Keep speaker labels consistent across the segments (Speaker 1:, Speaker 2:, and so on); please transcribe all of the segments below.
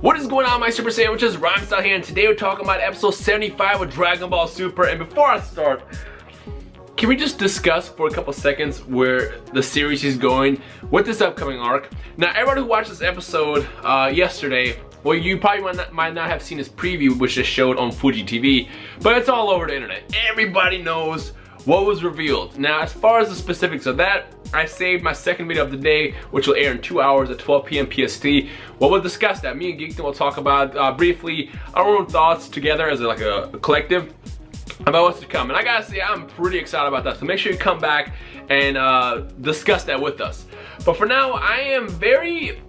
Speaker 1: What is going on, my Super Sandwiches? Rhymestyle here, and today we're talking about episode 75 of Dragon Ball Super. And before I start, can we just discuss for a couple seconds where the series is going with this upcoming arc? Now, everybody who watched this episode yesterday, well, you probably might not have seen this preview, which just showed on Fuji TV, but it's all over the internet. Everybody knows what was revealed. Now, as far as the specifics of that, I saved my second video of the day, which will air in 2 hours at 12 p.m. PST. Well, we'll discuss that. Me and Geekdom will talk about briefly our own thoughts together as like a collective about what's to come. And I gotta say, I'm pretty excited about that. So make sure you come back and discuss that with us. But for now, I'm very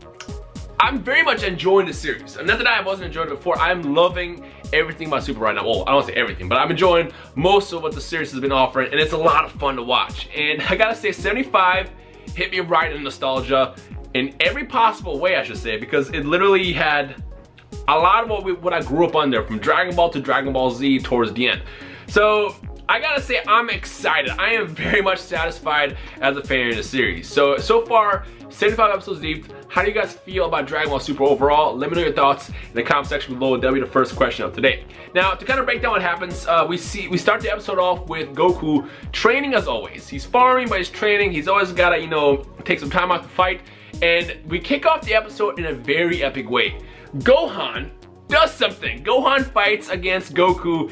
Speaker 1: much enjoying the series. And not that I wasn't enjoying it before, I'm loving everything about Super right now. Well, I don't say everything, but I'm enjoying most of what the series has been offering, and it's a lot of fun to watch. And I gotta say, 75 hit me right in nostalgia in every possible way, I should say, because it literally had a lot of what I grew up on there, from Dragon Ball to Dragon Ball Z towards the end. So I gotta say, I'm excited. I am very much satisfied as a fan of the series. So far, 75 episodes deep. How do you guys feel about Dragon Ball Super overall? Let me know your thoughts in the comment section below. That'll be the first question of today. Now, to kind of break down what happens, we start the episode off with Goku training as always. He's farming, but he's training. He's always gotta, you know, take some time out to fight. And we kick off the episode in a very epic way. Gohan does something. Gohan fights against Goku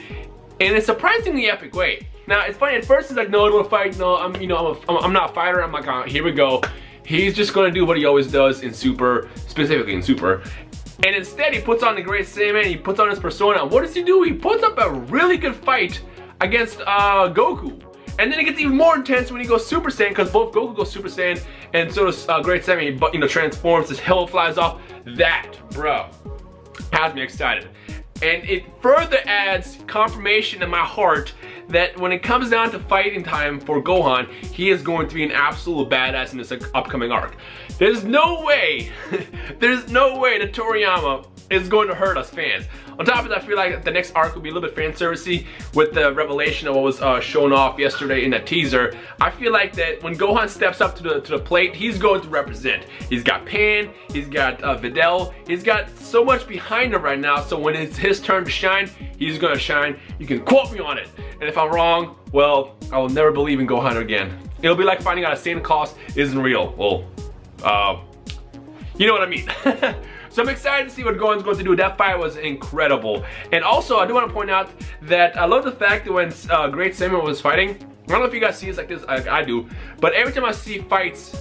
Speaker 1: in a surprisingly epic way. Now, it's funny, at first it's like, no, I don't want to fight, no, I'm not a fighter. I'm like, oh, here we go. He's just gonna do what he always does in Super, specifically in Super. And instead, he puts on the Great Saiyaman, he puts on his persona. What does he do? He puts up a really good fight against Goku. And then it gets even more intense when he goes Super Saiyan, because both Goku goes Super Saiyan, and so does Great Saiyaman, but transforms, his helmet flies off. That, bro, has me excited. And it further adds confirmation in my heart that when it comes down to fighting time for Gohan, he is going to be an absolute badass in this upcoming arc. There's no way, there's no way that Toriyama is going to hurt us fans. On top of that, I feel like the next arc will be a little bit fan servicey with the revelation of what was shown off yesterday in that teaser. I feel like that when Gohan steps up to the plate, he's going to represent. He's got Pan, he's got Videl, he's got so much behind him right now, so when it's his turn to shine, he's gonna shine. You can quote me on it. And if I'm wrong, well, I will never believe in Gohan again. It'll be like finding out Santa Claus isn't real. Well, you know what I mean. So I'm excited to see what Gohan's going to do. That fight was incredible. And also, I do want to point out that I love the fact that when Great Saiyaman was fighting, I don't know if you guys see this like this, like I do, but every time I see fights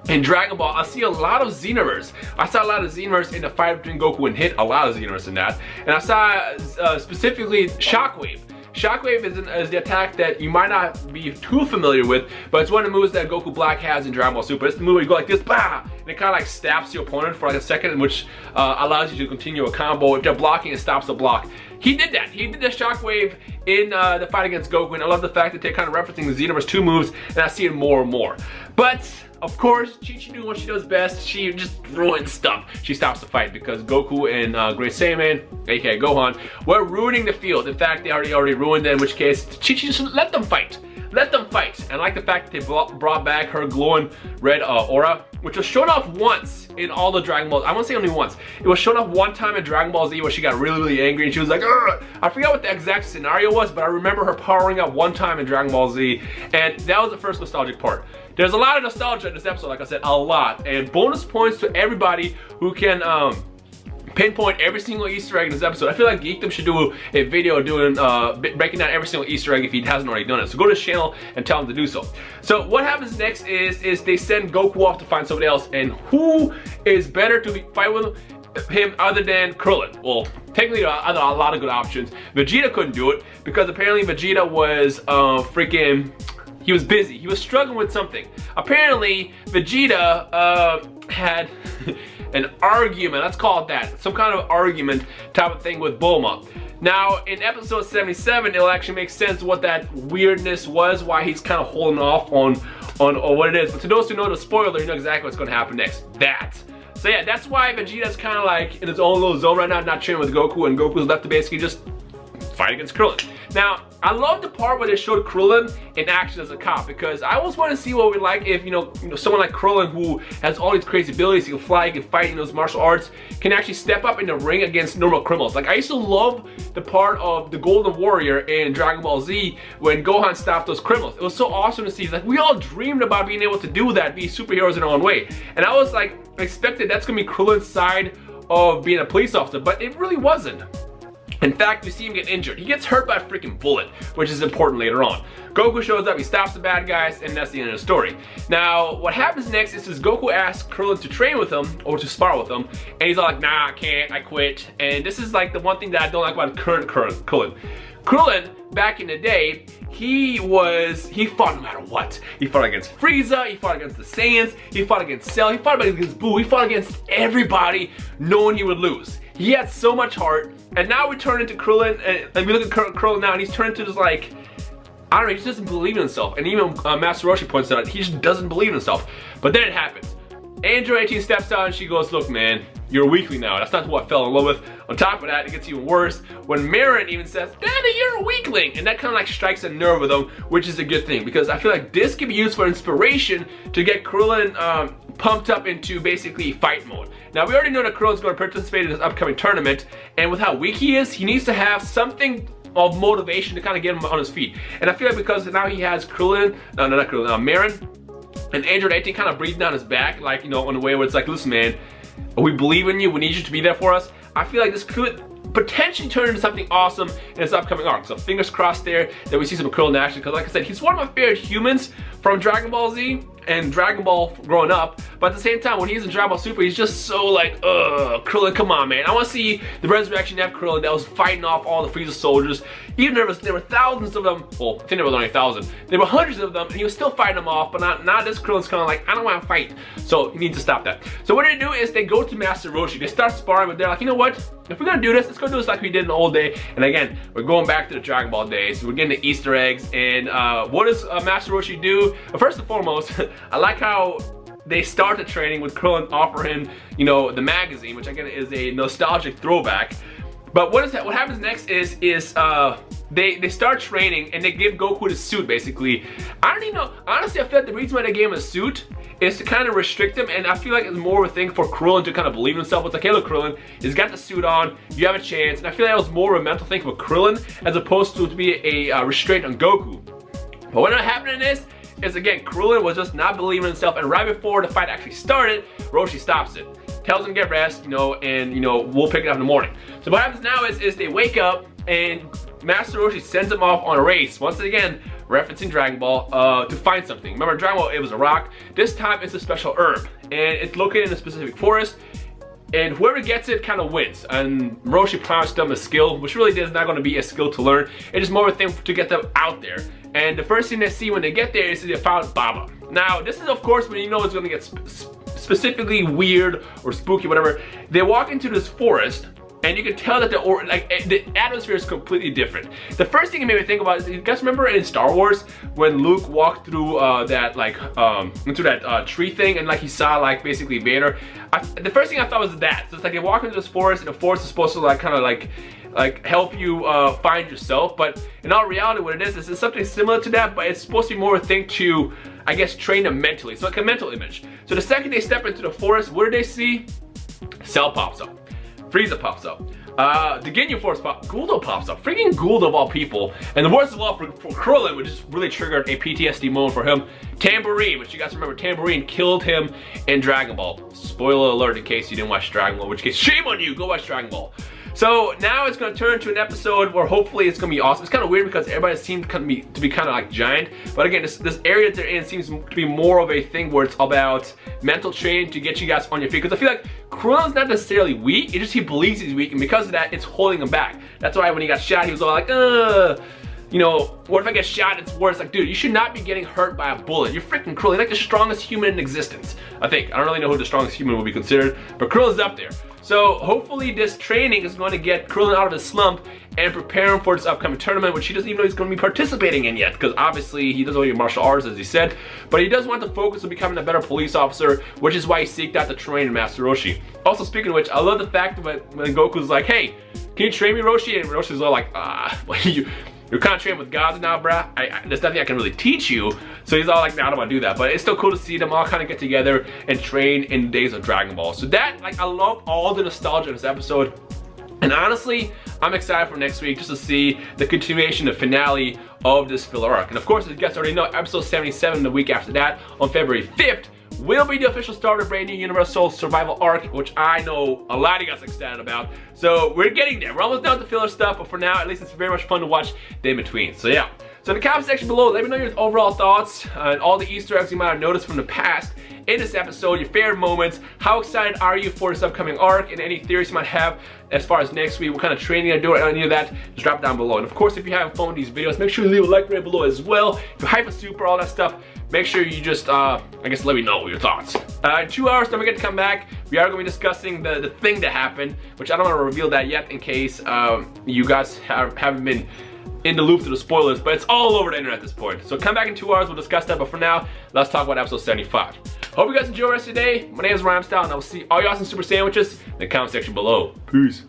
Speaker 1: in Dragon Ball, I see a lot of Xenoverse. I saw a lot of Xenoverse in the fight between Goku and Hit, a lot of Xenoverse in that. And I saw specifically Shockwave. Shockwave is the attack that you might not be too familiar with, but it's one of the moves that Goku Black has in Dragon Ball Super. It's the move where you go like this, bah! And it kind of like stabs your opponent for like a second, which allows you to continue a combo. If they're blocking, it stops the block. He did that. He did the Shockwave in the fight against Goku, and I love the fact that they're kind of referencing the Xenoverse 2 moves, and I see it more and more. But of course, Chi-Chi doing what she does best. She just ruins stuff. She stops the fight because Goku and Great Saiyaman, aka Gohan, were ruining the field. In fact, they already ruined it, in which case, Chi-Chi just let them fight. Let them fight. And I like the fact that they brought back her glowing red aura, which was shown off once in all the Dragon Balls. I won't say only once. It was shown off one time in Dragon Ball Z where she got really, really angry and she was like, ugh! I forgot what the exact scenario was, but I remember her powering up one time in Dragon Ball Z, and that was the first nostalgic part. There's a lot of nostalgia in this episode, like I said, a lot. And bonus points to everybody who can pinpoint every single Easter egg in this episode. I feel like Geekdom should do a video doing breaking down every single Easter egg if he hasn't already done it. So go to his channel and tell him to do so. So what happens next is they send Goku off to find somebody else, and who is better to fight with him other than Krillin? Well, technically there are a lot of good options. Vegeta couldn't do it because apparently Vegeta was he was busy. He was struggling with something. Apparently, Vegeta had an argument, let's call it that, some kind of argument type of thing with Bulma. Now, in episode 77, it'll actually make sense what that weirdness was, why he's kind of holding off on what it is. But to those who know the spoiler, you know exactly what's going to happen next. So yeah, that's why Vegeta's kind of like in his own little zone right now, not training with Goku, and Goku's left to basically just fight against Krillin. Now, I love the part where they showed Krillin in action as a cop, because I always want to see what it would be like if, you know, someone like Krillin, who has all these crazy abilities, he can fly, he can fight in those martial arts, can actually step up in the ring against normal criminals. Like, I used to love the part of the Golden Warrior in Dragon Ball Z when Gohan stopped those criminals. It was so awesome to see. Like, we all dreamed about being able to do that, be superheroes in our own way. And I was like, expected that's gonna be Krillin's side of being a police officer, but it really wasn't. In fact, we see him get injured. He gets hurt by a freaking bullet, which is important later on. Goku shows up, he stops the bad guys, and that's the end of the story. Now, what happens next is Goku asks Krillin to train with him, or to spar with him, and he's all like, nah, I can't, I quit. And this is like the one thing that I don't like about current Krillin. Krillin, back in the day, he fought no matter what. He fought against Frieza, he fought against the Saiyans, he fought against Cell, he fought against Boo, he fought against everybody knowing he would lose. He had so much heart, and now we turn into Krillin, and we look at Krillin now, and he's turned into just like, I don't know, he just doesn't believe in himself. And even Master Roshi points out, he just doesn't believe in himself. But then it happens. Android 18 steps out and she goes, look man, you're a weakling now. That's not who I fell in love with. On top of that, it gets even worse when Marin even says, Daddy, you're a weakling. And that kind of like strikes a nerve with him, which is a good thing, because I feel like this can be used for inspiration to get Krillin pumped up into basically fight mode. Now, we already know that Krillin's going to participate in this upcoming tournament, and with how weak he is, he needs to have something of motivation to kind of get him on his feet. And I feel like because now he has Marin, and Android 18 kind of breathes down his back, like, you know, in a way where it's like, listen man, we believe in you, we need you to be there for us. I feel like this could potentially turn into something awesome in this upcoming arc. So fingers crossed there that we see some Krillin in action, because like I said, he's one of my favorite humans from Dragon Ball Z and Dragon Ball growing up. But at the same time, when he's in Dragon Ball Super, he's just so like, ugh, Krillin, come on man. I want to see the resurrection of Krillin that was fighting off all the Frieza soldiers. Even there were thousands of them, well, I think there was only 1,000. There were hundreds of them, and he was still fighting them off, but not this Krillin's kind of like, I don't want to fight. So you need to stop that. So what they do is they go to Master Roshi. They start sparring, but they're like, you know what? If we're gonna do this, let's go do this like we did in the old day. And again, we're going back to the Dragon Ball days. We're getting the Easter eggs. And what does Master Roshi do? Well, first and foremost, I like how they start the training with Krillin offering him, you know, the magazine, which again is a nostalgic throwback. But what happens next is they start training and they give Goku the suit basically. I don't even know, honestly I feel like the reason why they gave him a suit is to kind of restrict him, and I feel like it's more of a thing for Krillin to kind of believe in himself. It's like, hey look Krillin, he's got the suit on, you have a chance. And I feel like that was more of a mental thing for Krillin as opposed to be a restraint on Goku. But what happened in this is, again, Krillin was just not believing in himself, and right before the fight actually started, Roshi stops it. Tells him to get rest, you know, and you know, we'll pick it up in the morning. So what happens now is they wake up and Master Roshi sends him off on a race, once again, referencing Dragon Ball, to find something. Remember, Dragon Ball, it was a rock. This time it's a special herb, and it's located in a specific forest, and whoever gets it kind of wins. And Roshi promised them a skill, which really is not going to be a skill to learn. It's just more of a thing to get them out there. And the first thing they see when they get there is they found Baba. Now, this is of course when you know it's going to get specifically weird or spooky, whatever. They walk into this forest, and you can tell that the atmosphere is completely different. The first thing it made me think about is, you guys remember in Star Wars when Luke walked through into that tree thing, and like he saw like basically Vader. The first thing I thought was that. So it's like they walk into this forest, and the forest is supposed to like kind of like help you find yourself. But in all reality, what it is something similar to that, but it's supposed to be more a thing to, I guess, train them mentally. So like a mental image. So the second they step into the forest, what do they see? Cell pops up. Frieza pops up. The Ginyu Force Guldo pops up. Freaking Guldo of all people. And the worst of all for Krillin, which just really triggered a PTSD moment for him. Tambourine, which you guys remember, Tambourine killed him in Dragon Ball. Spoiler alert in case you didn't watch Dragon Ball, in which case shame on you, go watch Dragon Ball. So now it's going to turn into an episode where hopefully it's going to be awesome. It's kind of weird because everybody seems to be kind of like giant. But again, this area that they're in seems to be more of a thing where it's about mental training to get you guys on your feet. Because I feel like Krillin's not necessarily weak. It's just he believes he's weak, and because of that, it's holding him back. That's why when he got shot, he was all like, you know, what if I get shot? It's worse. Like, dude, you should not be getting hurt by a bullet. You're freaking Krillin. You're like the strongest human in existence, I think. I don't really know who the strongest human will be considered, but Krillin's up there. So hopefully this training is going to get Krillin out of his slump and prepare him for this upcoming tournament, which he doesn't even know he's going to be participating in yet, because obviously he doesn't know your martial arts, as he said, but he does want to focus on becoming a better police officer, which is why he seeked out to train in Master Roshi. Also, speaking of which, I love the fact that when Goku's like, hey, can you train me, Roshi? And Roshi's all like, well, you're kind of training with gods now, bruh. There's nothing I can really teach you. So he's all like, nah, I don't want to do that. But it's still cool to see them all kind of get together and train in the days of Dragon Ball. So that, like, I love all the nostalgia in this episode. And honestly, I'm excited for next week just to see the continuation, the finale of this filler arc. And of course, as you guys already know, episode 77 the week after that, on February 5th, will be the official start of the brand new Universal Survival arc, which I know a lot of you guys are excited about. So we're getting there. We're almost done with the filler stuff, but for now, at least it's very much fun to watch the in-between. So yeah. So in the comment section below, let me know your overall thoughts and all the Easter eggs you might have noticed from the past in this episode, your favorite moments. How excited are you for this upcoming arc, and any theories you might have as far as next week, what kind of training I do, or any of that, just drop it down below. And of course, if you haven't followed these videos, make sure you leave a like right below as well. If you're hyping super, all that stuff, make sure you just, I guess, let me know your thoughts. In 2 hours, don't forget to come back. We are going to be discussing the thing that happened, which I don't want to reveal that yet in case you guys haven't been in the loop to the spoilers, but it's all over the internet at this point. So come back in 2 hours, we'll discuss that, but for now, let's talk about episode 75. Hope you guys enjoy the rest of your day. My name is Rhymestyle, and I will see all you awesome super sandwiches in the comment section below. Peace.